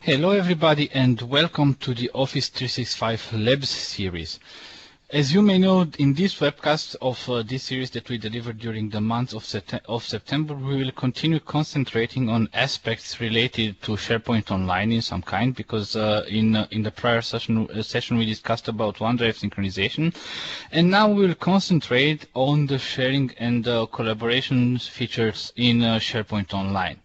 Hello everybody and welcome to the Office 365 Labs series. As you may know, in this webcast of this series that we delivered during the month of September, we will continue concentrating on aspects related to SharePoint Online in some kind, because in the prior session we discussed about OneDrive synchronization, and now we will concentrate on the sharing and collaboration features in SharePoint Online.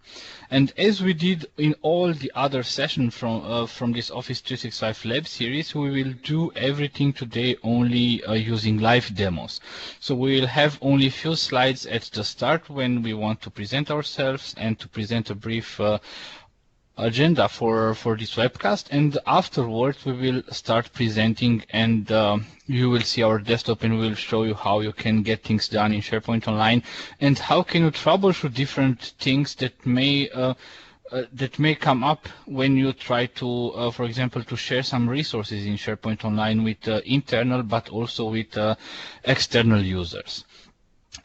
And as we did in all the other sessions from this Office 365 Lab series, we will do everything today only using live demos. So we will have only a few slides at the start when we want to present ourselves and to present a brief agenda for this webcast, and afterwards we will start presenting, and you will see our desktop and we will show you how you can get things done in SharePoint Online and how can you troubleshoot different things that may come up when you try to, for example, to share some resources in SharePoint Online with internal but also with external users.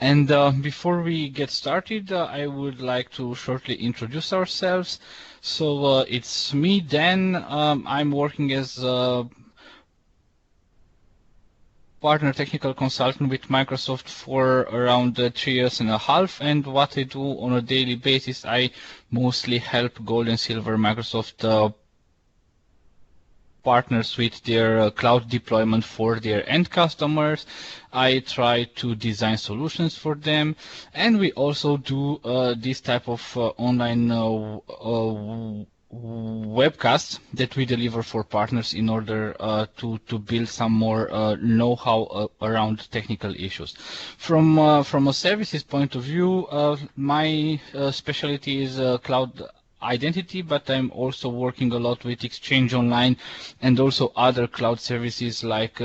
And before we get started, I would like to shortly introduce ourselves. So it's me, Dan. I'm working as a partner technical consultant with Microsoft for around 3.5 years, and what I do on a daily basis, I mostly help Gold and Silver Microsoft partners with their cloud deployment for their end customers. I try to design solutions for them, and we also do this type of online webcasts that we deliver for partners in order to build some more know-how around technical issues. From a services point of view, my specialty is cloud identity, but I'm also working a lot with Exchange Online and also other cloud services like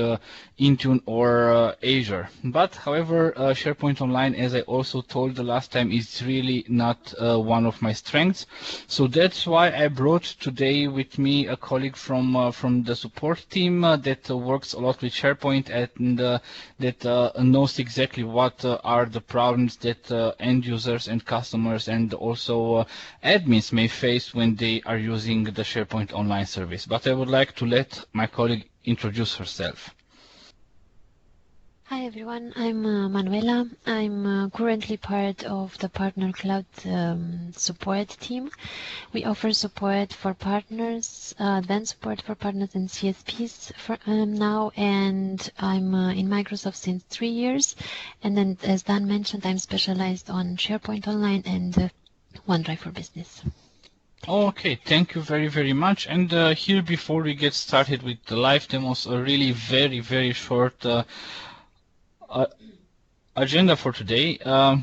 Intune or Azure. But however, SharePoint Online, as I also told the last time, is really not one of my strengths. So that's why I brought today with me a colleague from the support team that works a lot with SharePoint and that knows exactly what are the problems that end users and customers and also admins may face when they are using the SharePoint Online service. But I would like to let my colleague introduce herself. Hi everyone, I'm Manuela. I'm currently part of the Partner Cloud support team. We offer support for partners, advanced support for partners and CSPs for now, and I'm in Microsoft since 3 years. And then, as Dan mentioned, I'm specialized on SharePoint Online and OneDrive for Business. Okay, thank you very, very much. And here, before we get started with the live demos, a really very, very short agenda for today.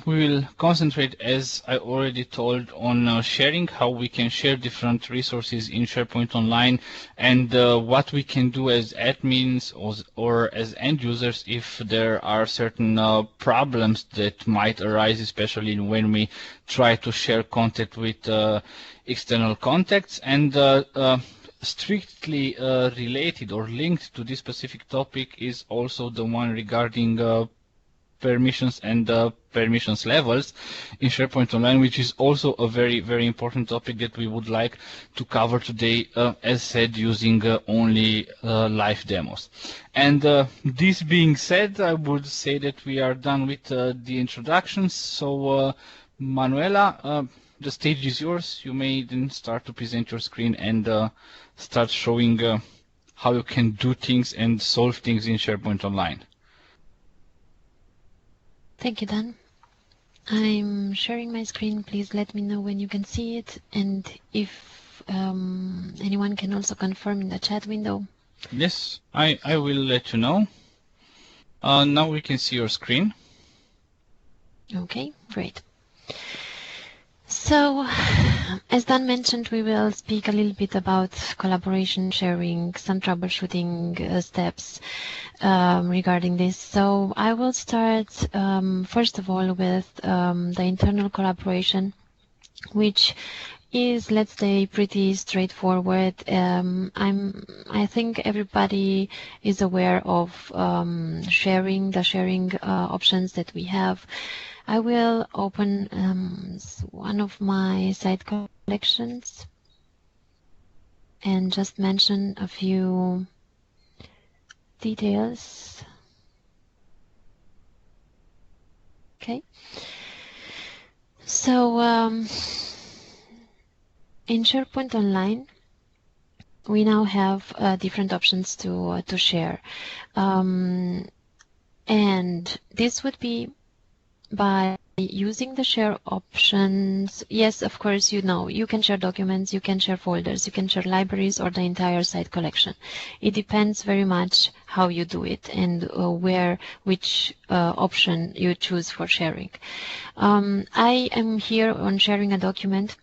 We will concentrate, as I already told, on sharing, how we can share different resources in SharePoint Online, and what we can do as admins or as end users if there are certain problems that might arise, especially when we try to share content with external contacts. And strictly related or linked to this specific topic is also the one regarding permissions and permissions levels in SharePoint Online, which is also a very, very important topic that we would like to cover today, as said, using only live demos. And this being said, I would say that we are done with the introductions. So Manuela, the stage is yours. You may then start to present your screen and start showing how you can do things and solve things in SharePoint Online. Thank you, Dan. I'm sharing my screen. Please let me know when you can see it, and if anyone can also confirm in the chat window. Yes, I will let you know. Now we can see your screen. Okay, great. So, as Dan mentioned, we will speak a little bit about collaboration, sharing, some troubleshooting steps regarding this. So I will start first of all with the internal collaboration, which is, let's say, pretty straightforward. I think everybody is aware of the sharing options that we have. I will open one of my site collections. and just mention a few details. Okay. So in SharePoint Online, we now have different options to share, and this would be by using the share options. Yes, of course, you know, you can share documents, you can share folders, you can share libraries or the entire site collection. It depends very much how you do it and which option you choose for sharing. I am here on sharing a document,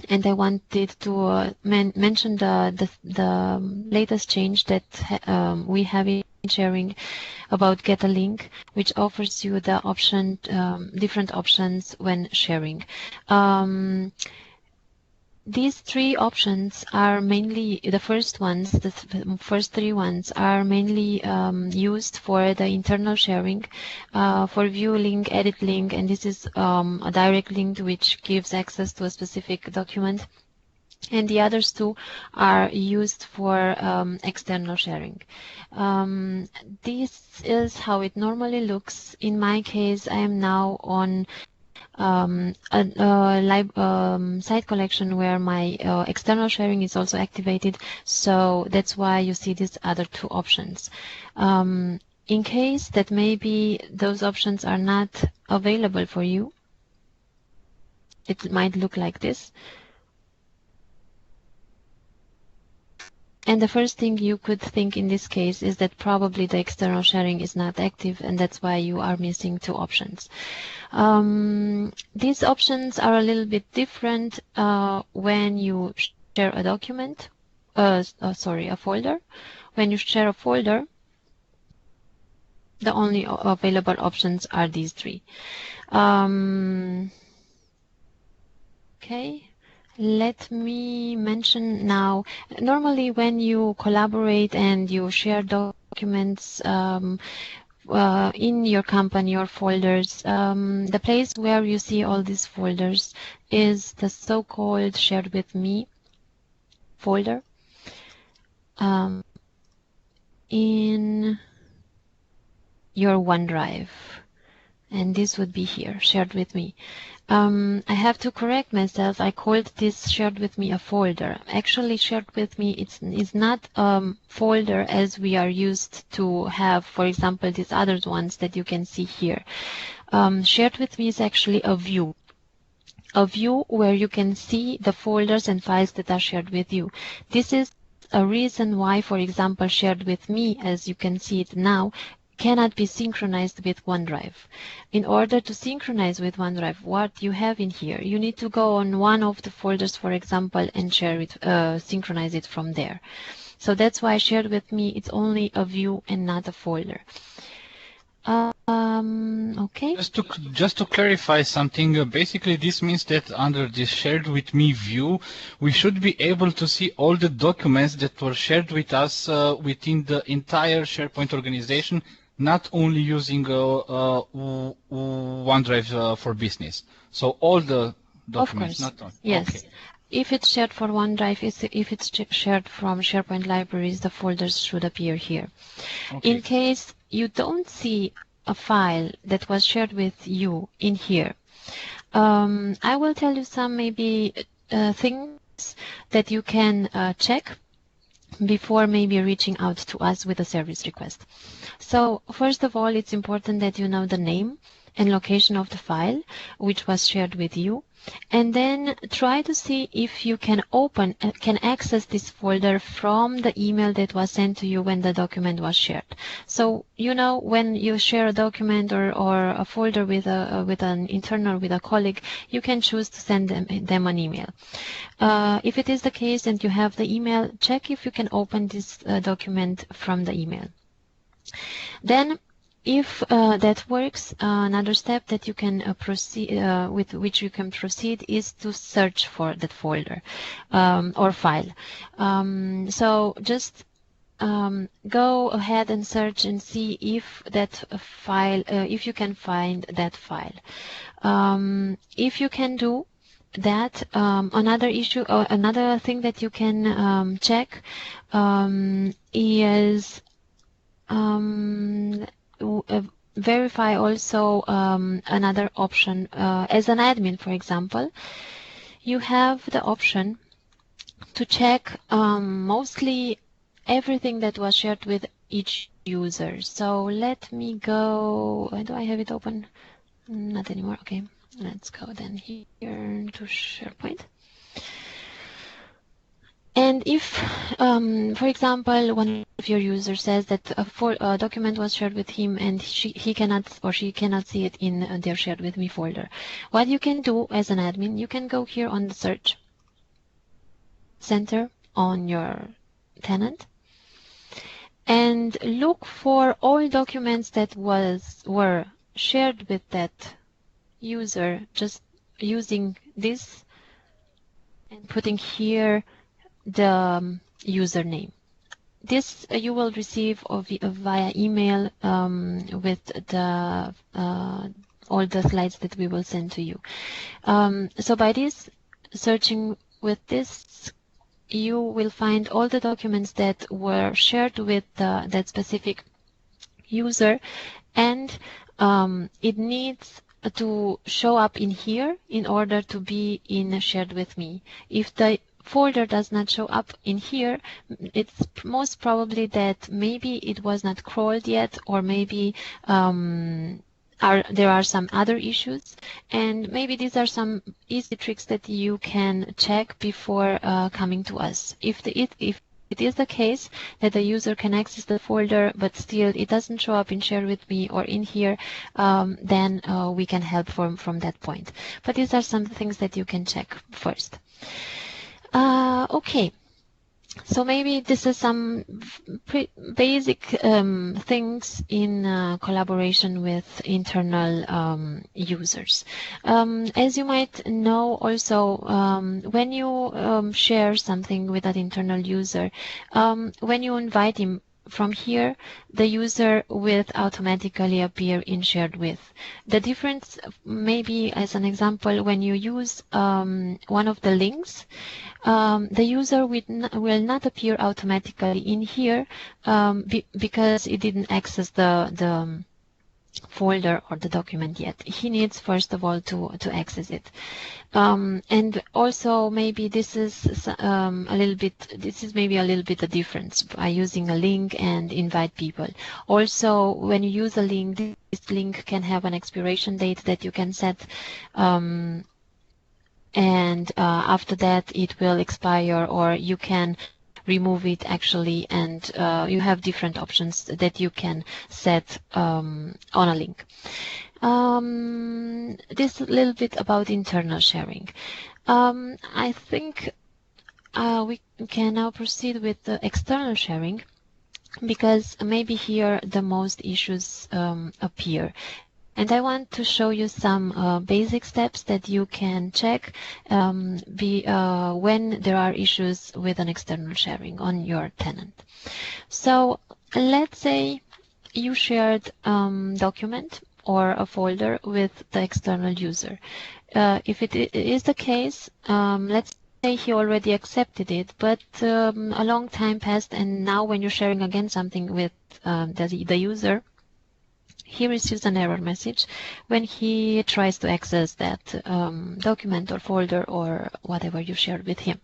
and I wanted to mention the latest change that we have in sharing about get a link, which offers you the option, different options when sharing. These three options are mainly, the first ones, the first three ones are mainly used for the internal sharing, for view link, edit link, and this is a direct link which gives access to a specific document. And the others two are used for external sharing. This is how it normally looks. In my case, I am now on site collection where my external sharing is also activated, so that's why you see these other two options. In case that maybe those options are not available for you, it might look like this. And the first thing you could think in this case is that probably the external sharing is not active, and that's why you are missing two options. These options are a little bit different when you share a document, a folder. When you share a folder, the only available options are these three. Okay. Let me mention now, normally when you collaborate and you share documents in your company or folders, the place where you see all these folders is the so-called shared with me folder. In your OneDrive, and this would be here, shared with me. I have to correct myself. I called this shared with me a folder. Actually, shared with me it's not a folder as we are used to have, for example, these other ones that you can see here. Shared with me is actually a view where you can see the folders and files that are shared with you. This is a reason why, for example, shared with me, as you can see it now, cannot be synchronized with OneDrive. In order to synchronize with OneDrive, what you have in here, you need to go on one of the folders, for example, and share it, synchronize it from there. So that's why shared with me, it's only a view and not a folder. Okay. Just to clarify something, basically this means that under this shared with me view, we should be able to see all the documents that were shared with us within the entire SharePoint organization, not only using OneDrive for Business. So all the documents, of course. not all. Yes. Okay. If it's shared for OneDrive, if it's shared from SharePoint libraries, the folders should appear here. Okay. In case you don't see a file that was shared with you in here, I will tell you some maybe things that you can check before maybe reaching out to us with a service request. So first of all, it's important that you know the name and location of the file which was shared with you, and then try to see if you can access this folder from the email that was sent to you when the document was shared. So you know, when you share a document or a folder with a colleague, you can choose to send them an email. If it is the case and you have the email, check if you can open this document from the email. Then, if that works, another step that you can proceed with which you can proceed is to search for that folder or file. So just go ahead and search and see if that file, if you can find that file. If you can do, that, another issue or another thing that you can check is verify also another option. As an admin, for example, you have the option to check mostly everything that was shared with each user. So let me go. Do I have it open? Not anymore. Okay, let's go then here to SharePoint. And if, for example, one of your users says that a document was shared with him and he cannot or she cannot see it in their shared with me folder, what you can do as an admin, you can go here on the search center on your tenant and look for all documents that were shared with that user, just using this and putting here the username. This you will receive via email with the all the slides that we will send to you. So by this, searching with this, you will find all the documents that were shared with that specific user, and it needs to show up in here in order to be in shared with me. If the folder does not show up in here, it's most probably that maybe it was not crawled yet, or maybe there are some other issues, and maybe these are some easy tricks that you can check before coming to us. If it is the case that the user can access the folder but still it doesn't show up in share with me or in here, then we can help from that point. But these are some things that you can check first. Okay, so maybe this is some basic things in collaboration with internal users. As you might know also, when you share something with an internal user, when you invite him from here, the user will automatically appear in shared with. The difference, maybe as an example, when you use one of the links, the user will not appear automatically in here because it didn't access the folder or the document yet. He needs first of all to access it. And also maybe this is maybe a little bit the difference by using a link and invite people. Also, when you use a link, this link can have an expiration date that you can set, and after that it will expire, or you can remove it actually, and you have different options that you can set on a link. This a little bit about internal sharing. I think we can now proceed with the external sharing, because maybe here the most issues appear. And I want to show you some basic steps that you can check when there are issues with an external sharing on your tenant. So let's say you shared document or a folder with the external user. If it is the case, let's say he already accepted it, but a long time passed, and now when you're sharing again something with the user, he receives an error message when he tries to access that document or folder or whatever you shared with him.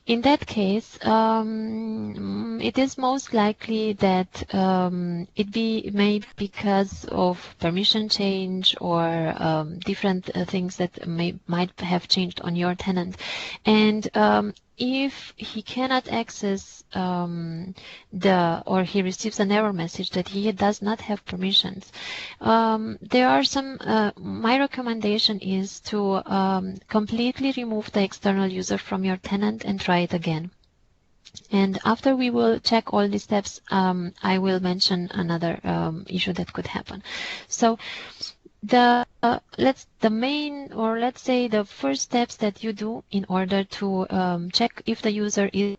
In that case, it is most likely that it may be because of permission change or different things that might have changed on your tenant. And if he cannot access or he receives an error message that he does not have permissions, there are some, my recommendation is to completely remove the external user from your tenant and try it again. And after we will check all these steps, I will mention another issue that could happen. So the first steps that you do in order to check if the user is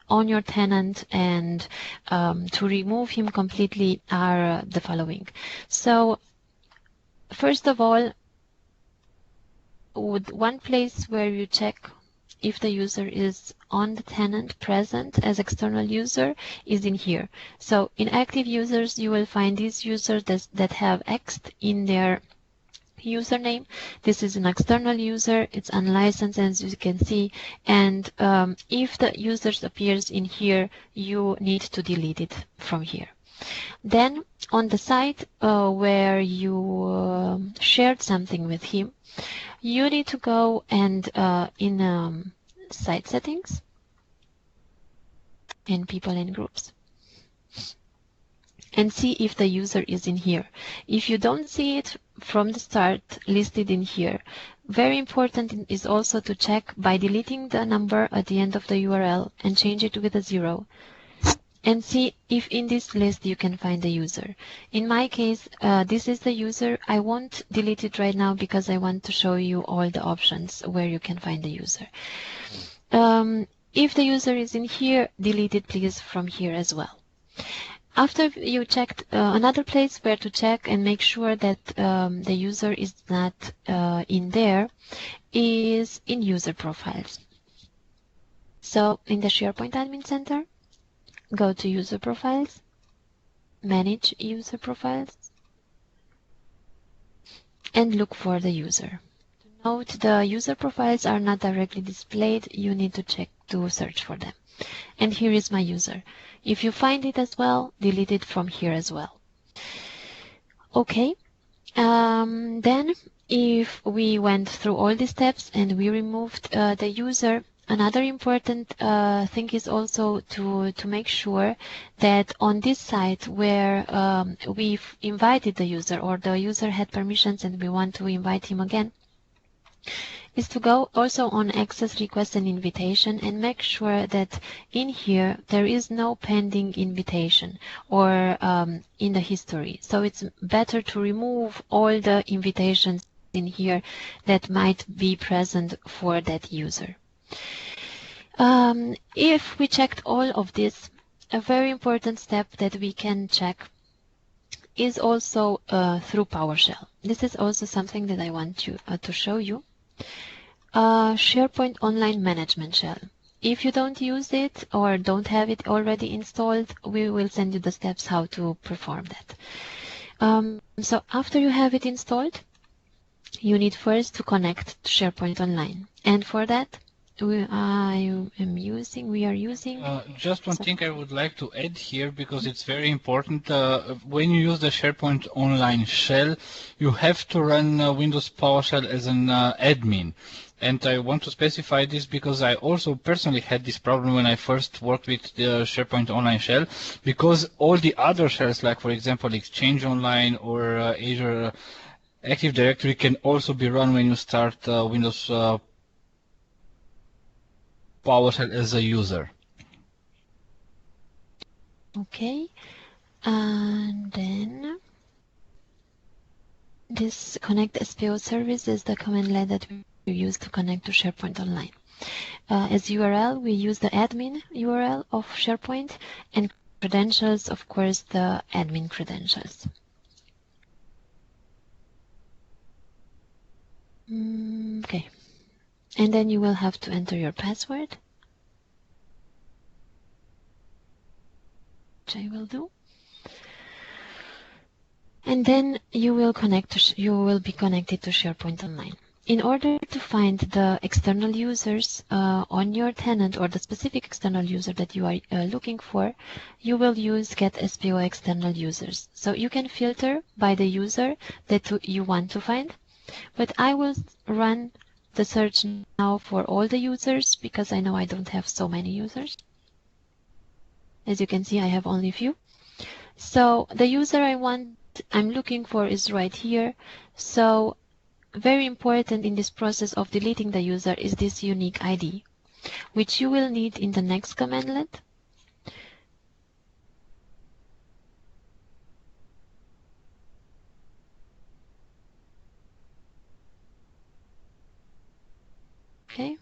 on your tenant and to remove him completely are the following. So first of all, one place where you check if the user is on the tenant present as external user is in here. So in active users, you will find these users that have X in their username. This is an external user, it's unlicensed as you can see, and if the users appears in here, you need to delete it from here. Then on the site where you shared something with him, you need to go and in site settings and people and groups and see if the user is in here. If you don't see it from the start listed in here, very important is also to check by deleting the number at the end of the URL and change it with a 0 and see if in this list you can find the user. In my case, this is the user. I won't delete it right now because I want to show you all the options where you can find the user. If the user is in here, delete it please from here as well. After you checked, another place where to check and make sure that the user is not in there is in user profiles. So in the SharePoint Admin Center, go to user profiles, manage user profiles, and look for the user. Note the user profiles are not directly displayed. You need to check to search for them. And here is my user. If you find it as well, delete it from here as well. Okay. Then if we went through all the steps and we removed the user, another important thing is also to make sure that on this site where we've invited the user or the user had permissions and we want to invite him again, is to go also on access request and invitation and make sure that in here there is no pending invitation or in the history. So it's better to remove all the invitations in here that might be present for that user. If we checked all of this, a very important step that we can check is also through PowerShell. This is also something that I want to show you. SharePoint Online Management Shell. If you don't use it or don't have it already installed, we will send you the steps how to perform that. So after you have it installed, you need first to connect to SharePoint Online. And for that, we are using... Just one thing I would like to add here, because it's very important. When you use the SharePoint Online shell, you have to run Windows PowerShell as an admin. And I want to specify this because I also personally had this problem when I first worked with the SharePoint Online shell, because all the other shells, like for example Exchange Online or Azure Active Directory, can also be run when you start Windows PowerShell as a user. Okay, and then this connect SPO service is the command line that we use to connect to SharePoint Online. As URL, we use the admin URL of SharePoint, and credentials, of course, the admin credentials. Okay, and then you will have to enter your password, which I will do. And then you will be connected to SharePoint Online. In order to find the external users on your tenant or the specific external user that you are looking for, you will use get SPO external users. So you can filter by the user that you want to find, but I will run the search now for all the users because I know I don't have so many users. As you can see, I have only a few. So the user I'm looking for is right here. So very important in this process of deleting the user is this unique ID, which you will need in the next commandlet. Okay.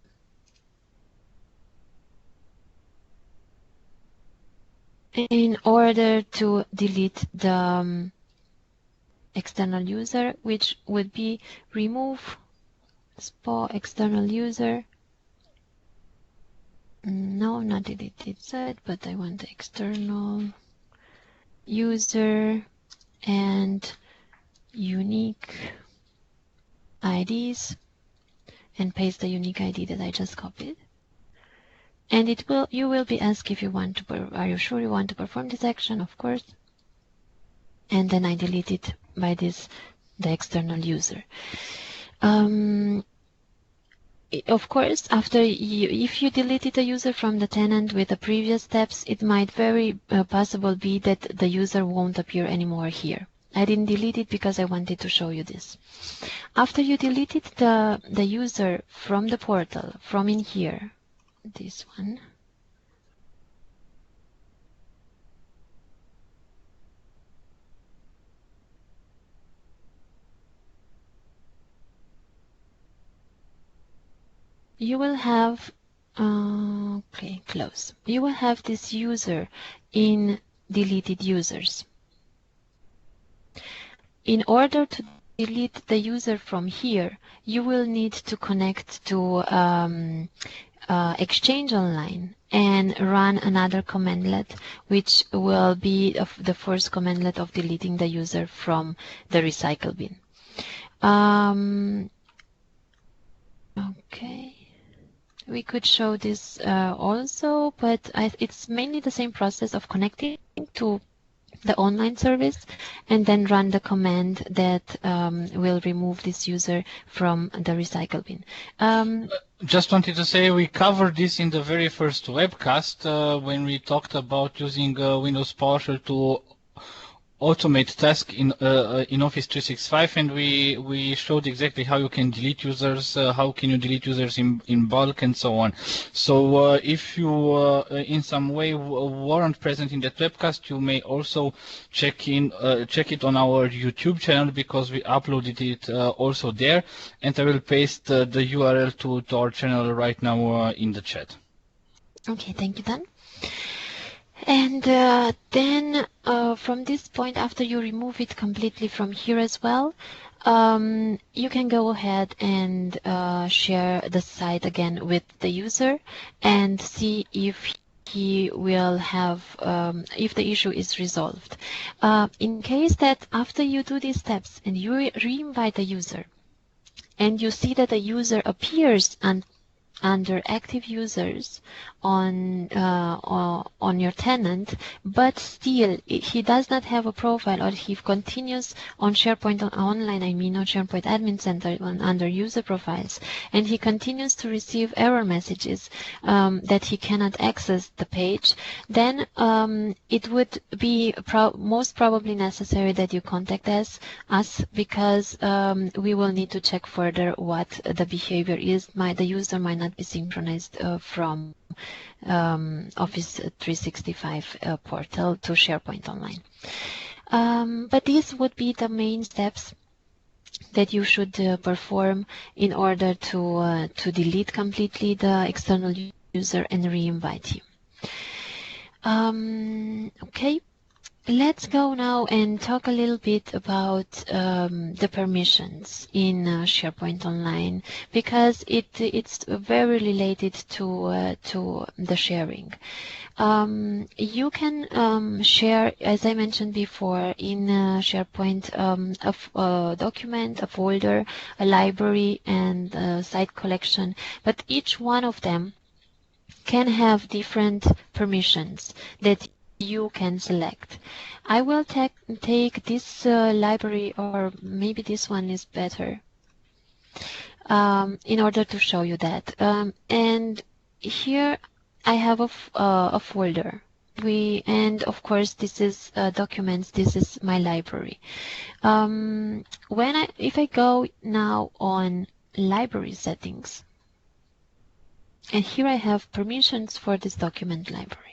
In order to delete the external user, which would be remove SPO external user. No, not deleted set, but I want the external user and unique IDs, and paste the unique ID that I just copied. And you will be asked if you want to, are you sure you want to perform this action? Of course. And then I delete it by the external user. Of course, if you deleted a user from the tenant with the previous steps, it might very possible be that the user won't appear anymore here. I didn't delete it because I wanted to show you this. After you deleted the user from the portal, from in here, this one, you will have, okay, close. You will have this user in deleted users. In order to delete the user from here, you will need to connect to Exchange Online and run another commandlet, which will be the first commandlet of deleting the user from the recycle bin. Okay. We could show this also, but it's mainly the same process of connecting to the online service and then run the command that will remove this user from the recycle bin. Just wanted to say we covered this in the very first webcast when we talked about using Windows PowerShell to automate tasks in Office 365, and we showed exactly how you can delete users, how can you delete users in bulk, and so on. So if you in some way weren't present in that webcast, you may also check it on our YouTube channel, because we uploaded it also there, and I will paste the URL to our channel right now in the chat. Okay, thank you, Dan. And then from this point, after you remove it completely from here as well, you can go ahead and share the site again with the user and see if he will have, if the issue is resolved. In case that after you do these steps and you re-invite the user and you see that the user appears under active users on your tenant, but still he does not have a profile, or he continues on SharePoint Online, I mean on SharePoint Admin Center under user profiles, and he continues to receive error messages that he cannot access the page, then it would be most probably necessary that you contact us because we will need to check further what the behavior is. The user might not be synchronized from Office 365 portal to SharePoint Online. But these would be the main steps that you should perform in order to delete completely the external user and re-invite him. Okay. Let's go now and talk a little bit about the permissions in SharePoint Online, because it's very related to the sharing. You can share, as I mentioned before, in SharePoint a document, a folder, a library, and a site collection, but each one of them can have different permissions that you can select. I will take this library, or maybe this one is better, in order to show you that. And here I have a folder. And of course this is documents. This is my library. If I go now on library settings, and here I have permissions for this document library.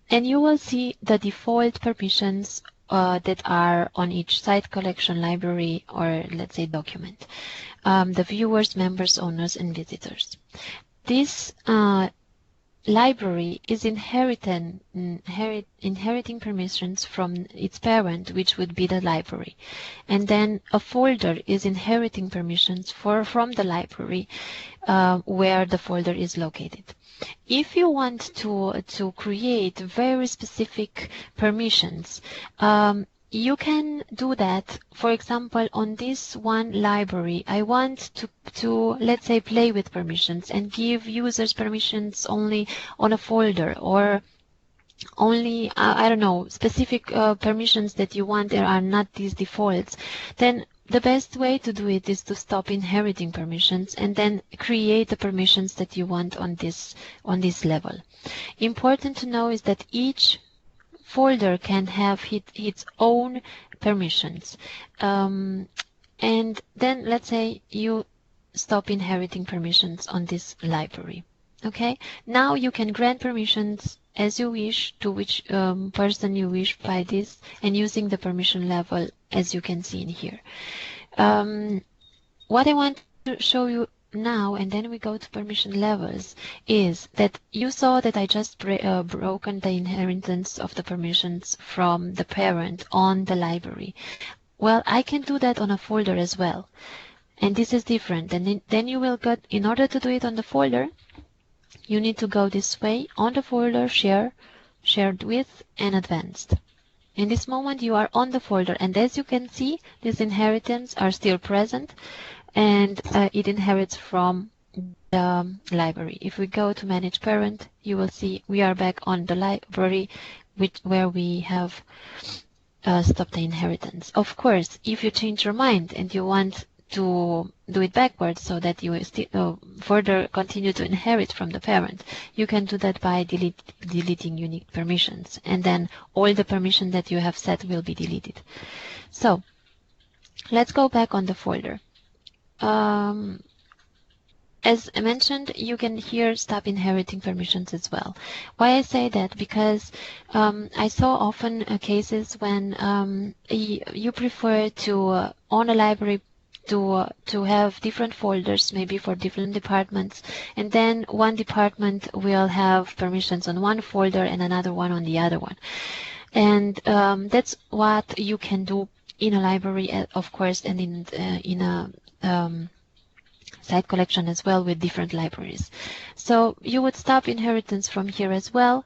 And you will see the default permissions that are on each site, collection, library, or let's say document. The viewers, members, owners, and visitors. This library is inheriting permissions from its parent, which would be the library, and then a folder is inheriting permissions from the library where the folder is located. If you want to create very specific permissions, you can do that. For example, on this one library, I want to let's say play with permissions and give users permissions only on a folder, or only I don't know, specific permissions that you want. There are not these defaults. Then the best way to do it is to stop inheriting permissions and then create the permissions that you want on this level. Important to know is that each folder can have its own permissions. And then let's say you stop inheriting permissions on this library. Okay, now you can grant permissions as you wish to which person you wish by this, and using the permission level as you can see in here. What I want to show you now, and then we go to permission levels, is that you saw that I just broken the inheritance of the permissions from the parent on the library. Well, I can do that on a folder as well, and this is different. And then you will get, in order to do it on the folder, you need to go this way on the folder, shared with, and advanced. In this moment you are on the folder, and as you can see, these inheritance are still present, and it inherits from the library. If we go to manage parent, you will see we are back on the library where we have stopped the inheritance. Of course, if you change your mind and you want to do it backwards so that you still further continue to inherit from the parent, you can do that by deleting unique permissions, and then all the permissions that you have set will be deleted. So let's go back on the folder. As I mentioned, you can here stop inheriting permissions as well. Why I say that? Because I saw often cases when you prefer to on a library to have different folders, maybe for different departments, and then one department will have permissions on one folder and another one on the other one. And that's what you can do in a library, of course, and in a site collection as well with different libraries. So you would stop inheritance from here as well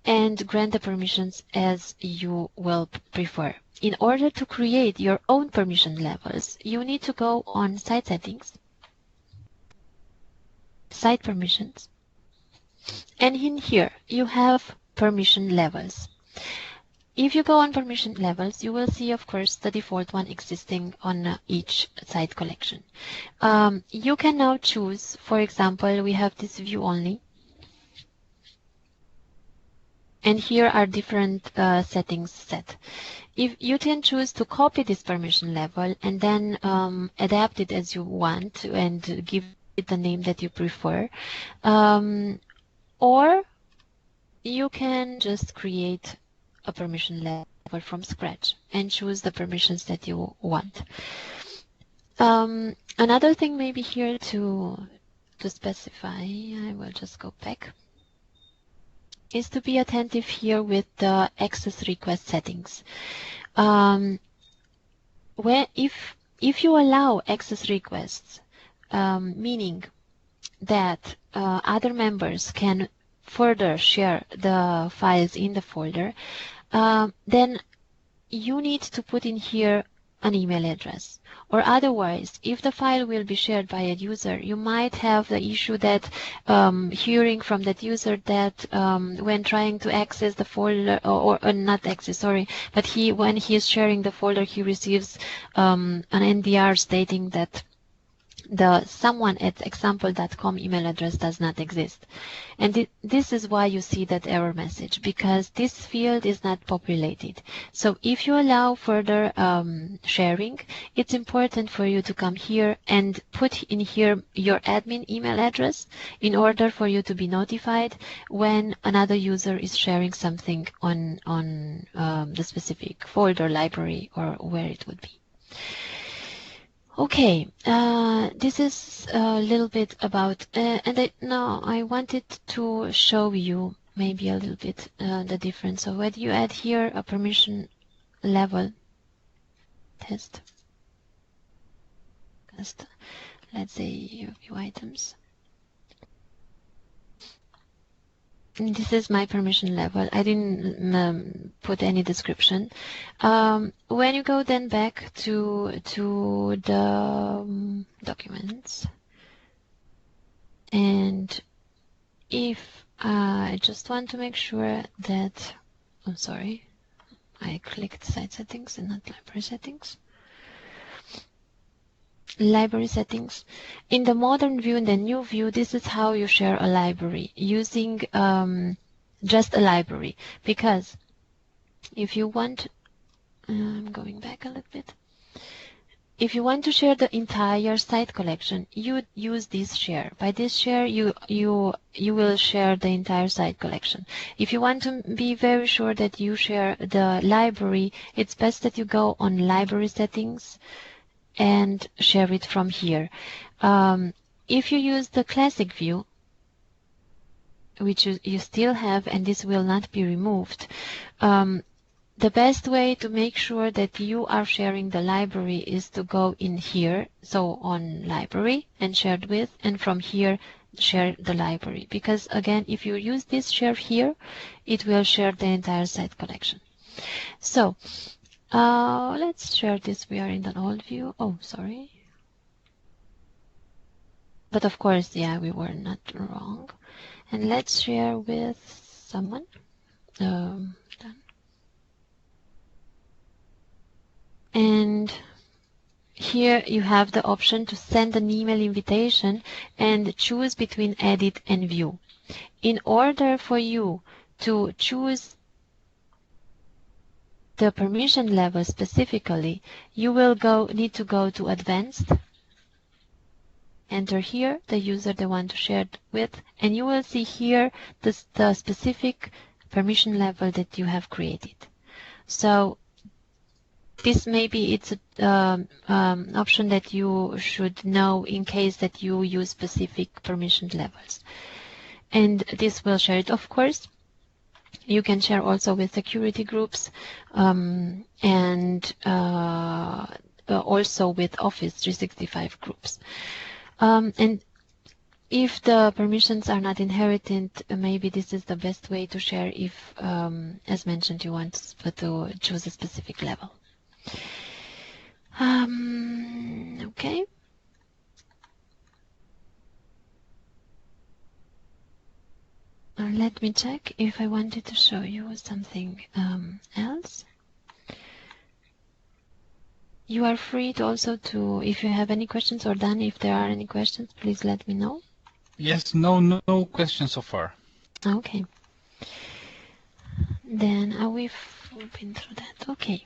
and grant the permissions as you will prefer. In order to create your own permission levels, you need to go on Site Settings, Site Permissions, and in here you have permission levels. If you go on permission levels, you will see, of course, the default one existing on each site collection. You can now choose, for example, we have this view only. And here are different settings set. If you can choose to copy this permission level and then adapt it as you want and give it the name that you prefer, or you can just create a permission level from scratch and choose the permissions that you want. Another thing maybe here to specify, I will just go back, is to be attentive here with the access request settings. If you allow access requests, meaning that other members can further share the files in the folder, then you need to put in here an email address. Or otherwise, if the file will be shared by a user, you might have the issue that hearing from that user that when trying to access the folder, or not access, sorry, but when he is sharing the folder, he receives an NDR stating that the someone@example.com email address does not exist. And this is why you see that error message, because this field is not populated. So if you allow further sharing, it's important for you to come here and put in here your admin email address in order for you to be notified when another user is sharing something on the specific folder, library, or where it would be. Okay, this is a little bit about, now I wanted to show you maybe a little bit the difference. So when you add here a permission level test, let's say view items. This is my permission level. I didn't put any description. When you go then back to the documents, and if I just want to make sure that, I'm sorry, I clicked site settings and not library settings. Library settings. In the modern view and the new view, this is how you share a library using just a library. Because if you want, I'm going back a little bit. If you want to share the entire site collection, you use this share. By this share, you will share the entire site collection. If you want to be very sure that you share the library, it's best that you go on library settings and share it from here. If you use the classic view, which you still have, and this will not be removed, the best way to make sure that you are sharing the library is to go in here, so on library and shared with, and from here share the library. Because again, if you use this share here, it will share the entire site collection. So let's share this. We are in an old view. Oh, sorry. But of course, yeah, we were not wrong. And let's share with someone. Done. And here you have the option to send an email invitation and choose between edit and view. In order for you to choose the permission level specifically, you will need to go to advanced, enter here the user they want to share it with, and you will see here the specific permission level that you have created. So this maybe it's an option that you should know in case that you use specific permission levels. And this will share it. Of course, you can share also with security groups and also with Office 365 groups. And if the permissions are not inherited, maybe this is the best way to share if, as mentioned, you want to choose a specific level. Okay. Let me check if I wanted to show you something else. You are free to also to, if you have any questions, or Dan, if there are any questions, please let me know. Yes, no questions so far. Okay. Then we've been through that. Okay.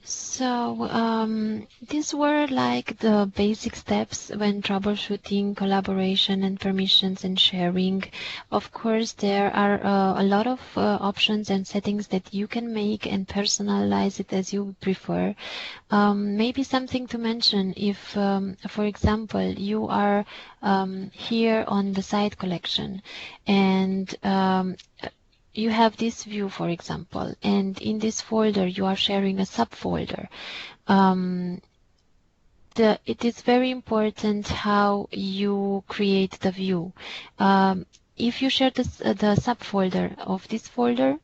So these were like the basic steps when troubleshooting collaboration and permissions and sharing. Of course, there are a lot of options and settings that you can make and personalize it as you prefer. Maybe something to mention if, for example, you are here on the site collection and you have this view, for example, and in this folder you are sharing a subfolder. It is very important how you create the view. If you share the subfolder of this folder,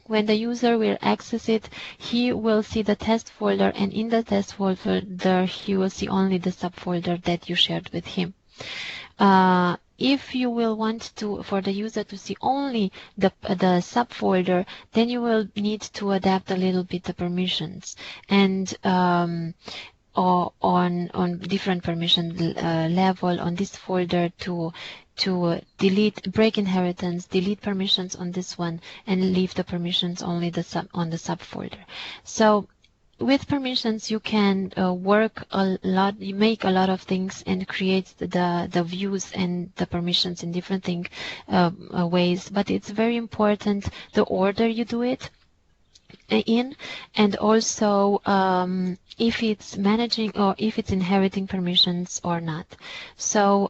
when the user will access it, he will see the test folder, and in the test folder he will see only the subfolder that you shared with him. If you will want to, for the user to see only the subfolder, then you will need to adapt a little bit the permissions and or on different permission level on this folder to delete, break inheritance, delete permissions on this one, and leave the permissions only on the subfolder. So with permissions, you can work a lot, you make a lot of things and create the views and the permissions in different ways. But it's very important the order you do it in, and also if it's managing or if it's inheriting permissions or not. So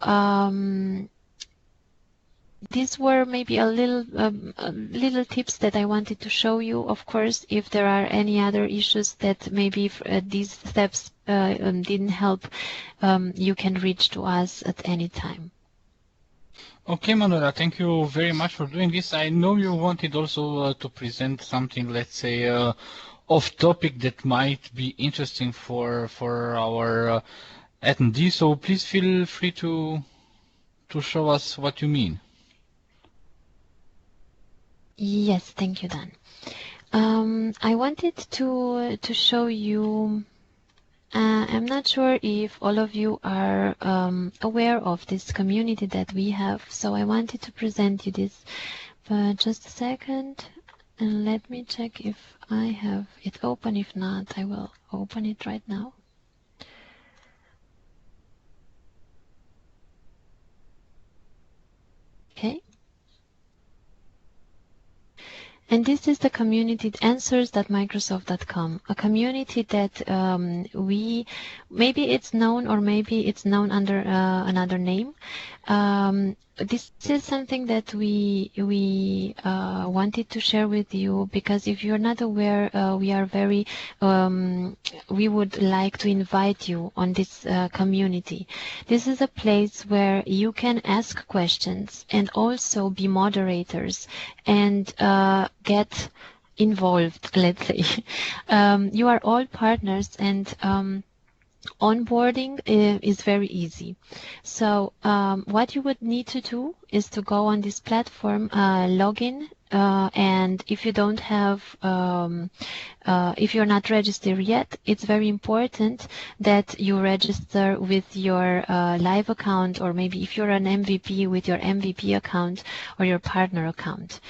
these were maybe a little tips that I wanted to show you. Of course, if there are any other issues that maybe these steps didn't help, you can reach to us at any time. Okay, Manuela, thank you very much for doing this. I know you wanted also to present something, let's say, off topic that might be interesting for our attendees. So please feel free to show us what you mean. Yes, thank you, Dan. I wanted to show you. I'm not sure if all of you are aware of this community that we have, so I wanted to present you this. But just a second, and let me check if I have it open. If not, I will open it right now. Okay. And this is the community answers.microsoft.com, a community that maybe it's known or maybe it's known under another name. This is something that we wanted to share with you, because if you're not aware, we are very we would like to invite you on this community. This is a place where you can ask questions and also be moderators and get involved, let's say. You are all partners, and onboarding is very easy. So what you would need to do is to go on this platform, log in, and if you don't have, if you're not registered yet, it's very important that you register with your live account, or maybe if you're an MVP, with your MVP account or your partner account.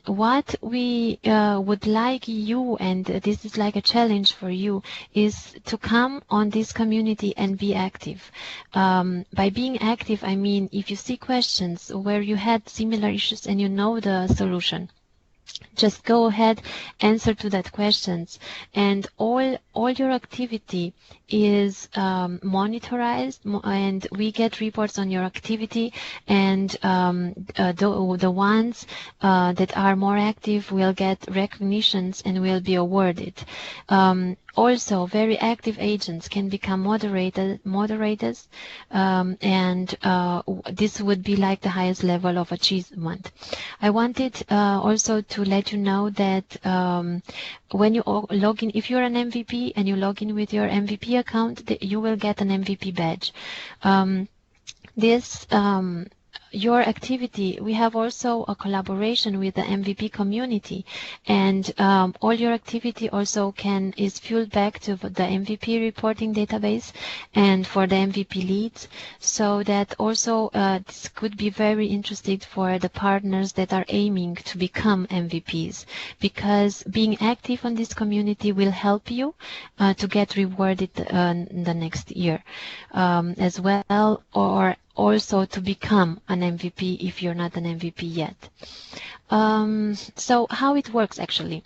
What we would like you, and this is like a challenge for you, is to come on this community and be active. By being active, I mean if you see questions where you had similar issues and you know the solution, just go ahead, answer to that questions, and all your activity is monitored, and we get reports on your activity, and the ones that are more active will get recognitions and will be awarded. Also, very active agents can become moderators, and this would be like the highest level of achievement. I wanted also to let you know that when you log in, if you're an MVP and you log in with your MVP account, you will get an MVP badge. Your activity, we have also a collaboration with the MVP community, and all your activity also is fueled back to the MVP reporting database and for the MVP leads, so that also this could be very interesting for the partners that are aiming to become MVPs, because being active on this community will help you to get rewarded the next year as well, or also to become an MVP if you're not an MVP yet. So how it works actually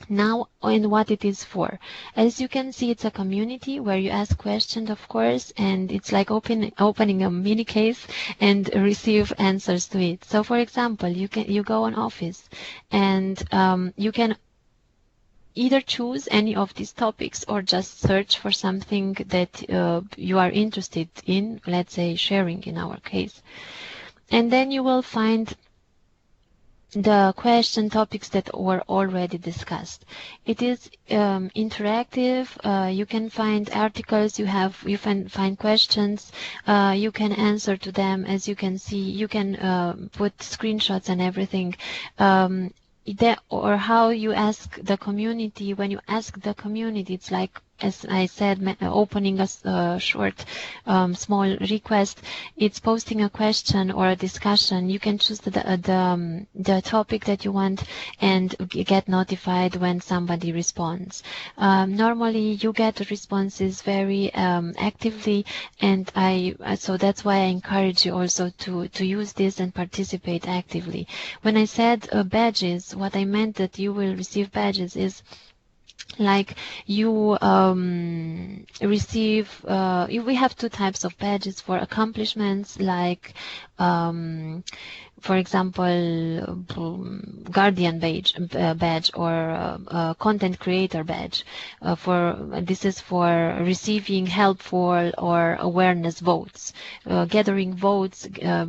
now and what it is for. As you can see, it's a community where you ask questions, of course, and it's like opening a mini case and receive answers to it. So for example, you go on Office, and you can either choose any of these topics or just search for something that you are interested in, let's say sharing in our case. And then you will find the question topics that were already discussed. It is interactive. You can find articles, you can find questions, you can answer to them. As you can see, you can put screenshots and everything. Or how you ask the community. When you ask the community, it's like as I said, opening a short, small request, it's posting a question or a discussion. You can choose the topic that you want and get notified when somebody responds. Normally, you get responses very actively, and so that's why I encourage you also to use this and participate actively. When I said badges, what I meant that you will receive badges is like you receive we have two types of badges for accomplishments, like for example, guardian badge or content creator badge. This is for receiving helpful or awareness votes. Gathering votes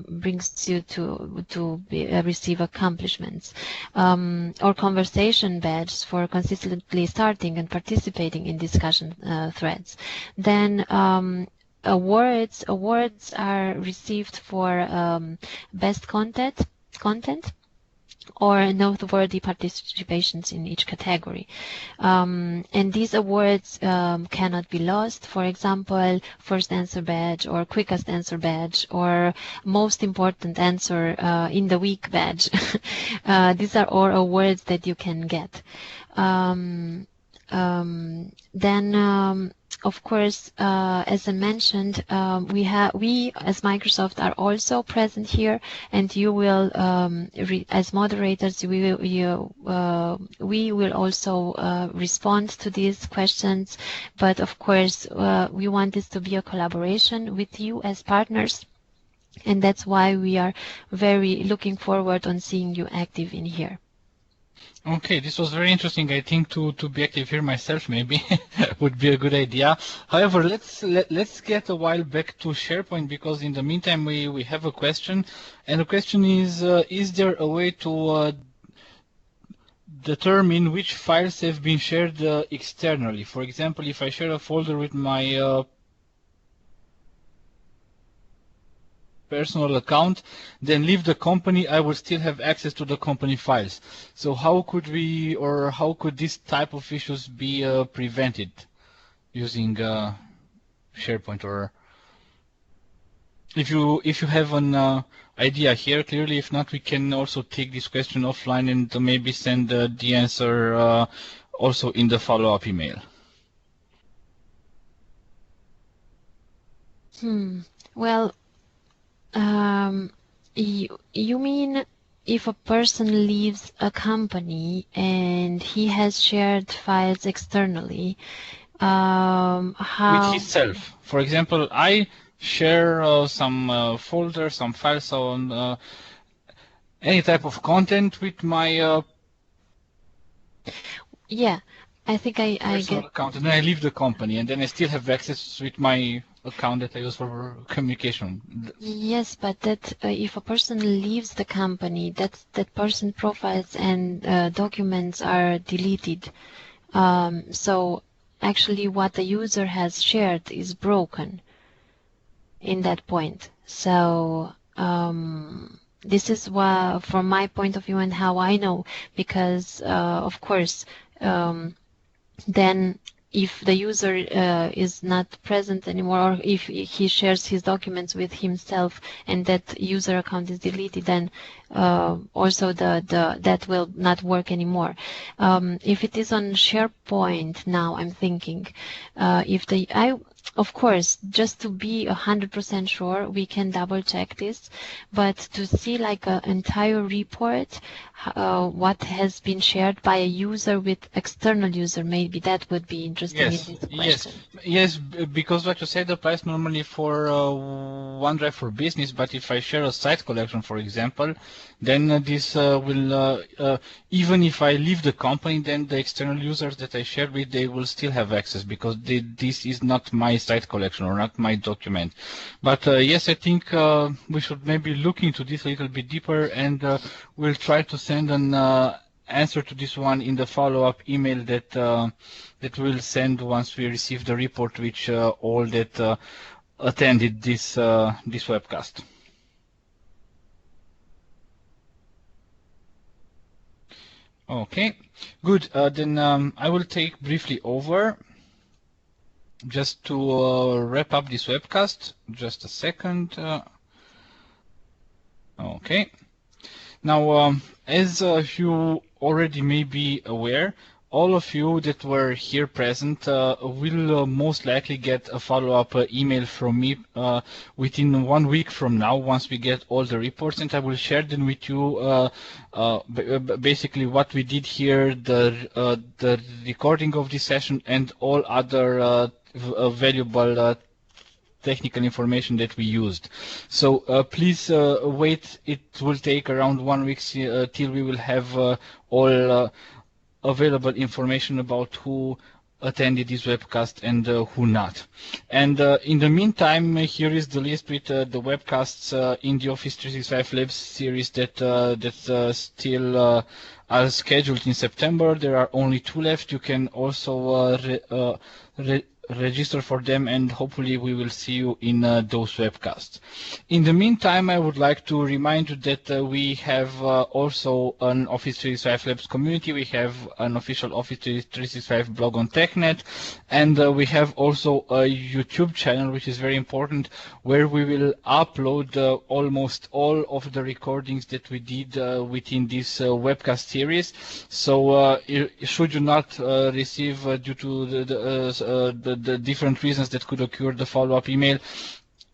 brings you to receive accomplishments. Or conversation badges for consistently starting and participating in discussion threads. Then awards are received for best content or noteworthy participations in each category. And these awards cannot be lost. For example, first answer badge or quickest answer badge or most important answer in the week badge. These are all awards that you can get. Of course, as I mentioned, we as Microsoft are also present here, and you will, as moderators, we will also respond to these questions. But of course, we want this to be a collaboration with you as partners, and that's why we are very looking forward on seeing you active in here. Okay, this was very interesting. I think to be active here myself maybe would be a good idea. However, let's get a while back to SharePoint, because in the meantime we have a question, and the question is there a way to determine which files have been shared externally? For example, if I share a folder with my personal account, then leave the company, I will still have access to the company files. So how could we, or how could this type of issues be prevented using SharePoint? Or if you have an idea here, clearly. If not, we can also take this question offline and maybe send the answer also in the follow-up email. Well, you mean if a person leaves a company and he has shared files externally, how? With himself. For example, I share some folders, some files on any type of content with my yeah, I think I personal get. account, and then I leave the company, and then I still have access with my account that I use for communication. Yes, but that if a person leaves the company, that person profiles and documents are deleted. So actually, what the user has shared is broken in that point. So this is what, from my point of view, and how I know, because of course, then if the user is not present anymore, or if he shares his documents with himself and that user account is deleted, then also that will not work anymore. If it is on SharePoint now, I'm thinking of course, just to be 100% sure, we can double check this, but to see like an entire report, what has been shared by a user with external user, maybe that would be interesting in this question. Yes, because what you said applies normally for OneDrive for Business, but if I share a site collection, for example, then this will, even if I leave the company, then the external users that I share with, they will still have access, because this is not my site collection or not my document. But yes, I think we should maybe look into this a little bit deeper, and we'll try to send an answer to this one in the follow-up email that we'll send once we receive the report, which all that attended this webcast. Okay, good. Then I will take briefly over. just to wrap up this webcast, just a second. Okay. Now, as you already may be aware, all of you that were here present will most likely get a follow-up email from me within 1 week from now, once we get all the reports, and I will share them with you basically what we did here, the recording of this session, and all other valuable technical information that we used. So please wait. It will take around 1 week till we will have all available information about who attended this webcast and who not. And in the meantime, here is the list with the webcasts in the Office 365 Labs series that still are scheduled in September. There are only 2 left. You can also register for them, and hopefully we will see you in those webcasts. In the meantime, I would like to remind you that we have also an Office 365 Labs community. We have an official Office 365 blog on TechNet, and we have also a YouTube channel, which is very important, where we will upload almost all of the recordings that we did within this webcast series. So should you not receive due to the different reasons that could occur the follow-up email,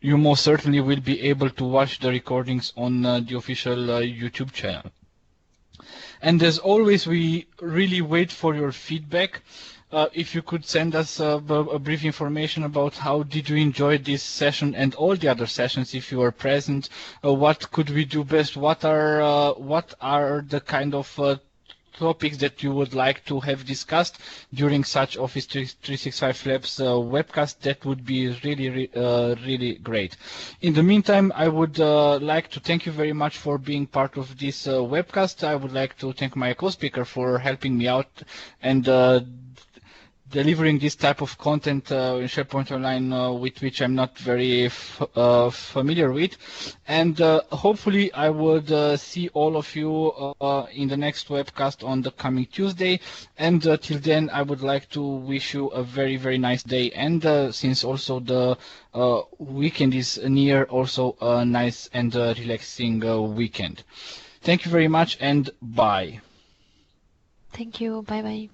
you most certainly will be able to watch the recordings on the official YouTube channel. And as always, we really wait for your feedback. If you could send us a brief information about how did you enjoy this session and all the other sessions if you were present, what could we do best, what are the kind of topics that you would like to have discussed during such Office 365 Labs webcast, that would be really great. In the meantime, I would like to thank you very much for being part of this webcast. I would like to thank my co-speaker for helping me out and delivering this type of content in SharePoint Online with which I'm not very familiar with. And hopefully I would see all of you in the next webcast on the coming Tuesday. And till then, I would like to wish you a very nice day. And since also the weekend is near, also a nice and relaxing weekend. Thank you very much, and bye. Thank you. Bye bye.